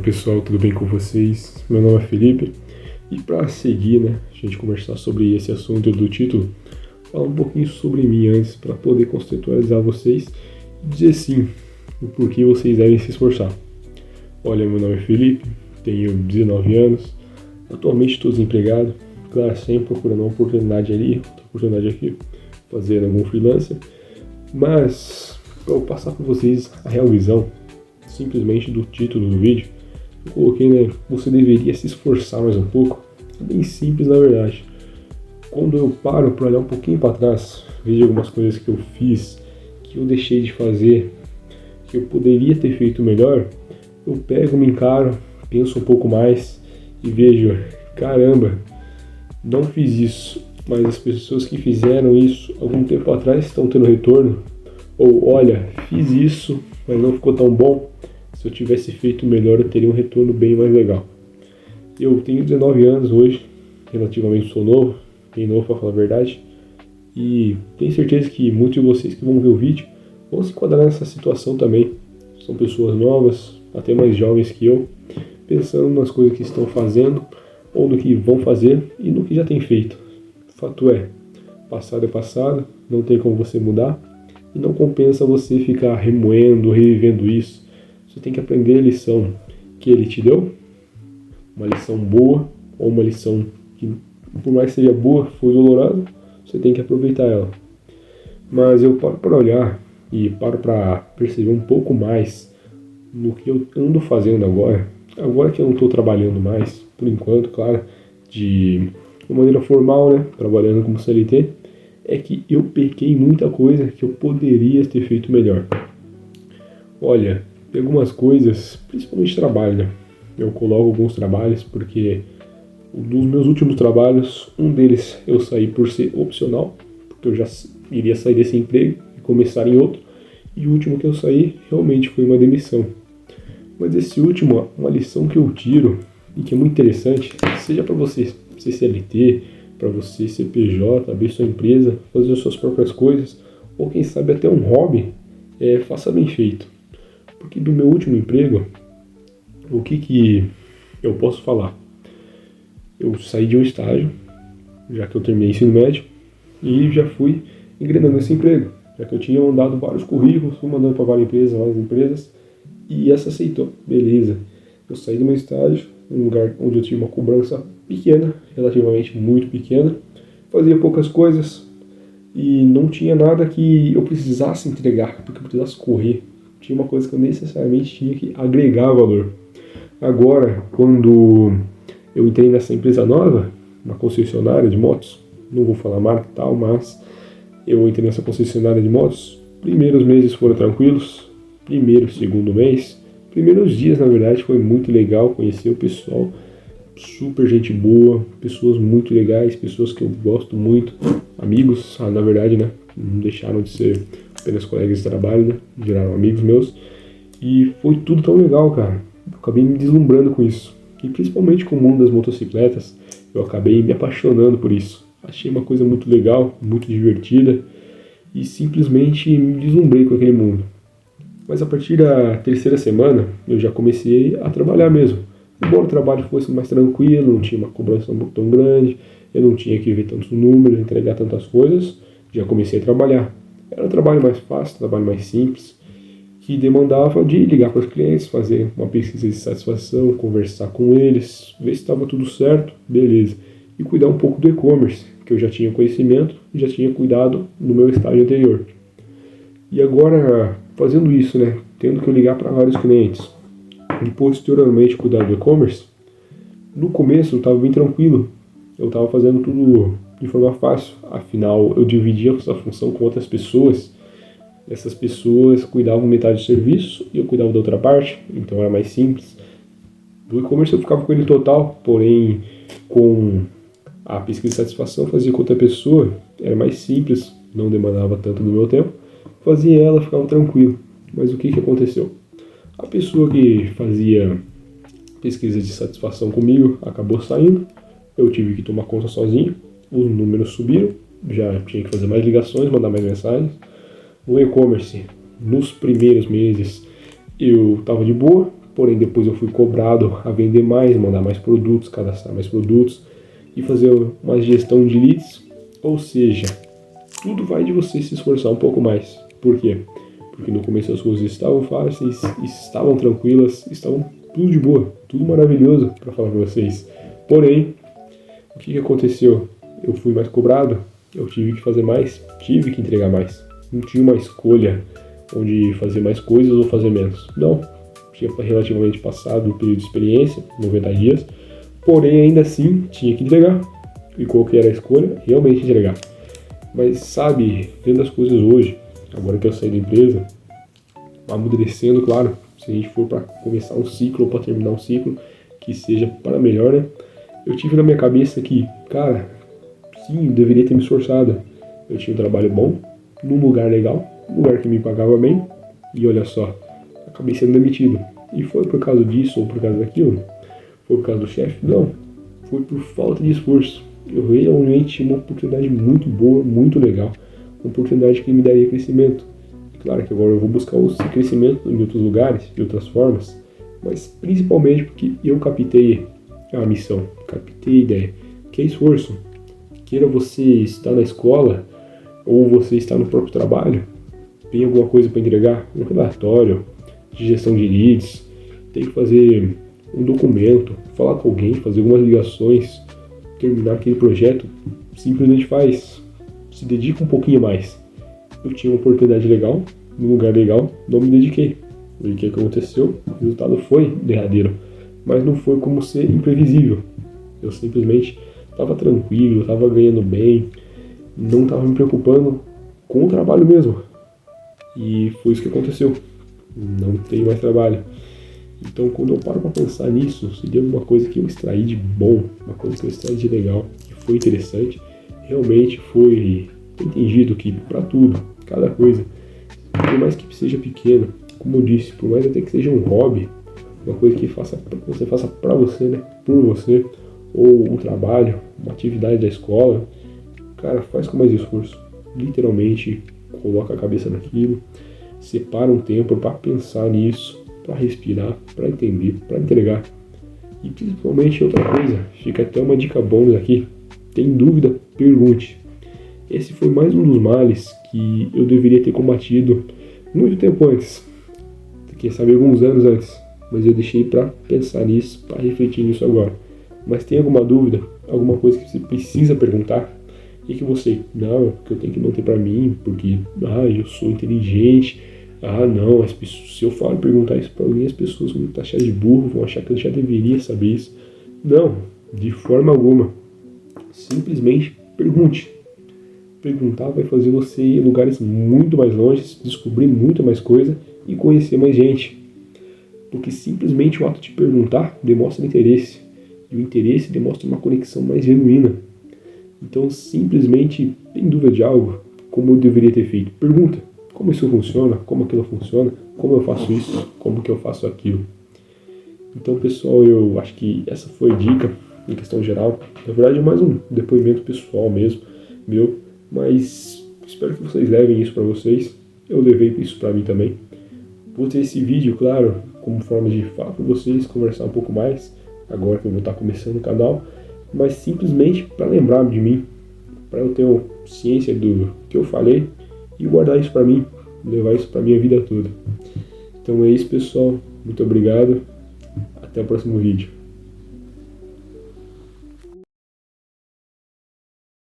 Fala pessoal, tudo bem com vocês? Meu nome é Felipe e para seguir, a gente conversar sobre esse assunto do título, falar um pouquinho sobre mim antes para poder contextualizar vocês e dizer sim o porquê vocês devem se esforçar. Olha, meu nome é Felipe, tenho 19 anos, atualmente estou desempregado, claro, sempre procurando uma oportunidade ali, outra oportunidade aqui, fazendo algum freelancer, mas para eu passar para vocês a real visão, simplesmente do título do vídeo, eu coloquei, você deveria se esforçar mais um pouco. É bem simples, na verdade. Quando eu paro para olhar um pouquinho para trás, vejo algumas coisas que eu fiz, que eu deixei de fazer, que eu poderia ter feito melhor, eu pego, me encaro, penso um pouco mais e vejo, caramba, não fiz isso, mas as pessoas que fizeram isso algum tempo atrás estão tendo retorno. Ou, olha, fiz isso, mas não ficou tão bom. Se eu tivesse feito melhor, eu teria um retorno bem mais legal. Eu tenho 19 anos hoje, relativamente sou novo, bem novo para falar a verdade, e tenho certeza que muitos de vocês que vão ver o vídeo vão se enquadrar nessa situação também. São pessoas novas, até mais jovens que eu, pensando nas coisas que estão fazendo, ou no que vão fazer e no que já tem feito. Fato é, passado é passado, não tem como você mudar, e não compensa você ficar remoendo, revivendo isso. Você tem que aprender a lição que ele te deu, uma lição boa, ou uma lição que, por mais que seja boa, foi dolorosa, você tem que aproveitar ela. Mas eu paro para olhar e paro para perceber um pouco mais no que eu ando fazendo agora que eu não estou trabalhando mais, por enquanto, claro, de uma maneira formal, trabalhando como CLT, é que eu pequei muita coisa que eu poderia ter feito melhor. Olha, tem algumas coisas, principalmente trabalho, Eu coloco alguns trabalhos porque dos meus últimos trabalhos, um deles eu saí por ser opcional, porque eu já iria sair desse emprego e começar em outro, e o último que eu saí realmente foi uma demissão. Mas esse último, uma lição que eu tiro, e que é muito interessante, seja para você ser CLT, para você ser PJ, abrir sua empresa, fazer as suas próprias coisas, ou quem sabe até um hobby, faça bem feito. Porque do meu último emprego, o que eu posso falar? Eu saí de um estágio, já que eu terminei ensino médio, e já fui engrenando esse emprego, já que eu tinha mandado vários currículos, fui mandando para várias empresas, e essa aceitou, beleza. Eu saí do meu estágio, um lugar onde eu tinha uma cobrança pequena, relativamente muito pequena, fazia poucas coisas e não tinha nada que eu precisasse entregar, porque eu precisasse correr. Tinha uma coisa que eu necessariamente tinha que agregar valor. Agora, quando eu entrei nessa empresa nova, uma concessionária de motos, não vou falar marca e tal, mas eu entrei nessa concessionária de motos, primeiros meses foram tranquilos, primeiro, segundo mês, primeiros dias, na verdade, foi muito legal conhecer o pessoal, super gente boa, pessoas muito legais, pessoas que eu gosto muito, amigos, na verdade, não deixaram de ser apenas colegas de trabalho, viraram amigos meus, e foi tudo tão legal, cara, eu acabei me deslumbrando com isso, e principalmente com o mundo das motocicletas, eu acabei me apaixonando por isso, achei uma coisa muito legal, muito divertida, e simplesmente me deslumbrei com aquele mundo. Mas a partir da terceira semana, eu já comecei a trabalhar mesmo. Embora o trabalho fosse mais tranquilo, não tinha uma cobrança tão grande, eu não tinha que ver tantos números, entregar tantas coisas, já comecei a trabalhar. Era um trabalho mais fácil, um trabalho mais simples, que demandava de ligar para os clientes, fazer uma pesquisa de satisfação, conversar com eles, ver se estava tudo certo, beleza. E cuidar um pouco do e-commerce, que eu já tinha conhecimento e já tinha cuidado no meu estágio anterior. E agora, fazendo isso, tendo que eu ligar para vários clientes e posteriormente cuidar do e-commerce, no começo eu estava bem tranquilo, eu estava fazendo tudo de forma fácil, afinal eu dividia essa função com outras pessoas, essas pessoas cuidavam metade do serviço e eu cuidava da outra parte, então era mais simples. Do e-commerce eu ficava com ele total, porém com a pesquisa de satisfação fazia com outra pessoa, era mais simples, não demandava tanto do meu tempo, fazia ela, ficava tranquilo. Mas o que aconteceu? A pessoa que fazia pesquisa de satisfação comigo acabou saindo, eu tive que tomar conta sozinho, os números subiram, já tinha que fazer mais ligações, mandar mais mensagens. No e-commerce, nos primeiros meses, eu estava de boa, porém depois eu fui cobrado a vender mais, mandar mais produtos, cadastrar mais produtos e fazer uma gestão de leads. Ou seja, tudo vai de você se esforçar um pouco mais. Por quê? Porque no começo as coisas estavam fáceis, estavam tranquilas, estavam tudo de boa, tudo maravilhoso para falar para vocês. Porém, o que aconteceu? Eu fui mais cobrado, eu tive que fazer mais, tive que entregar mais. Não tinha uma escolha onde fazer mais coisas ou fazer menos. Não, tinha relativamente passado o período de experiência, 90 dias, porém ainda assim tinha que entregar. E qual que era a escolha? Realmente entregar. Mas sabe, vendo as coisas hoje, agora que eu saí da empresa, amadurecendo, claro, se a gente for para começar um ciclo ou para terminar um ciclo, que seja para melhor, né? Eu tive na minha cabeça que, cara, sim, eu deveria ter me esforçado. Eu tinha um trabalho bom, num lugar legal, um lugar que me pagava bem, e olha só, acabei sendo demitido. E foi por causa disso ou por causa daquilo? Foi por causa do chefe? Não, foi por falta de esforço. Eu realmente tinha uma oportunidade muito boa, muito legal, uma oportunidade que me daria crescimento. Claro que agora eu vou buscar esse crescimento em outros lugares, de outras formas, mas principalmente porque eu captei a missão, captei a ideia, que é esforço. Queira você estar na escola ou você estar no próprio trabalho, tem alguma coisa para entregar, um relatório de gestão de leads, tem que fazer um documento, falar com alguém, fazer algumas ligações, terminar aquele projeto, simplesmente faz, se dedica um pouquinho mais. Eu tinha uma oportunidade legal, num lugar legal, não me dediquei. E o que aconteceu? O resultado foi derradeiro, mas não foi como ser imprevisível. Eu simplesmente estava tranquilo, estava ganhando bem, não estava me preocupando com o trabalho mesmo. E foi isso que aconteceu. Não tenho mais trabalho. Então, quando eu paro para pensar nisso, seria uma coisa que eu extraí de bom, uma coisa que eu extraí de legal, que foi interessante, realmente foi entendido que para tudo, cada coisa, por mais que seja pequeno, como eu disse, por mais até que seja um hobby, uma coisa que você faça para você, né, por você, ou um trabalho, uma atividade da escola, cara, faz com mais esforço. Literalmente, coloca a cabeça naquilo, separa um tempo para pensar nisso, para respirar, para entender, para entregar. E principalmente outra coisa, fica até uma dica bônus aqui, tem dúvida? Pergunte. Esse foi mais um dos males que eu deveria ter combatido muito tempo antes, quem sabe alguns anos antes, mas eu deixei para pensar nisso, para refletir nisso agora. Mas tem alguma dúvida, alguma coisa que você precisa perguntar e que você, não, porque eu tenho que manter para mim, porque eu sou inteligente, não, se eu falar perguntar isso para alguém, as pessoas vão me taxar de burro, vão achar que eu já deveria saber isso. Não, de forma alguma. Simplesmente pergunte. Perguntar vai fazer você ir em lugares muito mais longe, descobrir muito mais coisa e conhecer mais gente. Porque simplesmente o ato de perguntar demonstra interesse. E o interesse demonstra uma conexão mais genuína. Então, simplesmente, tem dúvida de algo, como eu deveria ter feito? Pergunta. Como isso funciona? Como aquilo funciona? Como eu faço isso? Como que eu faço aquilo? Então, pessoal, eu acho que essa foi a dica em questão geral. Na verdade, é mais um depoimento pessoal mesmo, meu. Mas espero que vocês levem isso para vocês. Eu levei isso para mim também. Vou ter esse vídeo, claro, como forma de falar com vocês, conversar um pouco mais, agora que eu vou estar começando o canal, mas simplesmente para lembrar de mim, para eu ter ciência do que eu falei e guardar isso para mim, levar isso para minha vida toda. Então é isso, pessoal. Muito obrigado. Até o próximo vídeo.